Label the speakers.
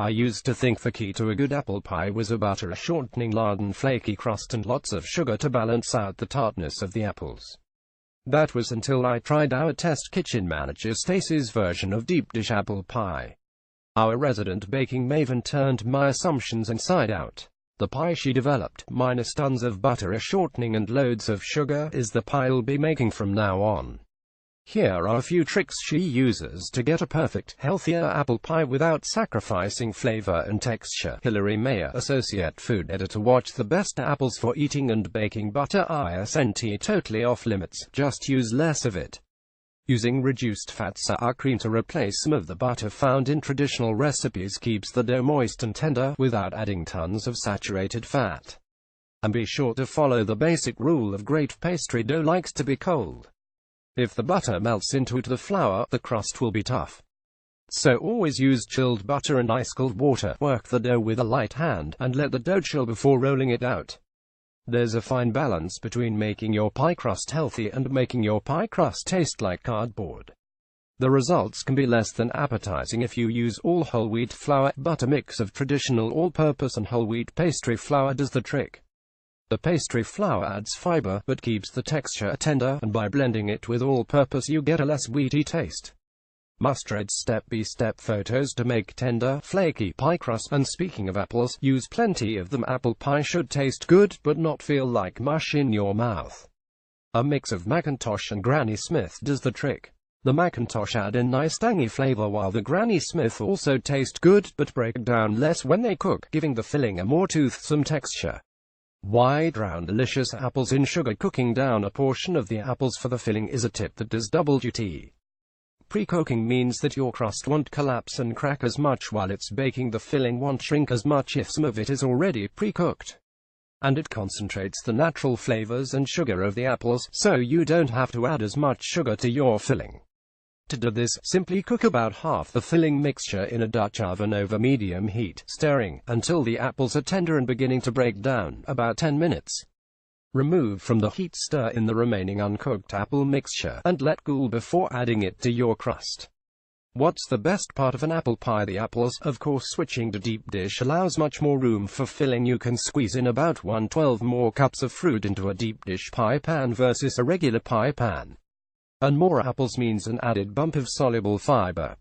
Speaker 1: I used to think the key to a good apple pie was a butter shortening lard and flaky crust and lots of sugar to balance out the tartness of the apples. That was until I tried our test kitchen manager Stacy's version of deep dish apple pie. Our resident baking maven turned my assumptions inside out. The pie she developed, minus tons of butter, a shortening and loads of sugar, is the pie I'll be making from now on. Here are a few tricks she uses to get a perfect, healthier apple pie without sacrificing flavor and texture. Hilary Mayer, Associate Food Editor. Watch the best apples for eating and baking butter isn't totally off limits, just use less of it. Using reduced fat sour cream to replace some of the butter found in traditional recipes keeps the dough moist and tender, without adding tons of saturated fat. And be sure to follow the basic rule of great pastry dough likes to be cold. If the butter melts into the flour, the crust will be tough. So always use chilled butter and ice-cold water. Work the dough with a light hand, and let the dough chill before rolling it out. There's a fine balance between making your pie crust healthy and making your pie crust taste like cardboard. The results can be less than appetizing if you use all whole wheat flour, but a mix of traditional all-purpose and whole wheat pastry flour does the trick. The pastry flour adds fiber, but keeps the texture tender, and by blending it with all-purpose you get a less wheaty taste. Must read step-by-step photos to make tender, flaky pie crust. And speaking of apples, use plenty of them. Apple pie should taste good, but not feel like mush in your mouth. A mix of McIntosh and Granny Smith does the trick. The McIntosh add a nice tangy flavor while the Granny Smith also taste good, but break down less when they cook, giving the filling a more toothsome texture. Why drown delicious apples in sugar? Cooking down a portion of the apples for the filling is a tip that does double duty. Pre-cooking means that your crust won't collapse and crack as much while it's baking. The filling won't shrink as much if some of it is already pre-cooked. And it concentrates the natural flavors and sugar of the apples, so you don't have to add as much sugar to your filling. To do this, simply cook about half the filling mixture in a Dutch oven over medium heat, stirring until the apples are tender and beginning to break down, about 10 minutes. Remove from the heat, stir in the remaining uncooked apple mixture, and let cool before adding it to your crust. What's the best part of an apple pie? The apples. Of course, switching to deep dish allows much more room for filling. You can squeeze in about 1/12 more cups of fruit into a deep dish pie pan versus a regular pie pan. And more apples means an added bump of soluble fiber.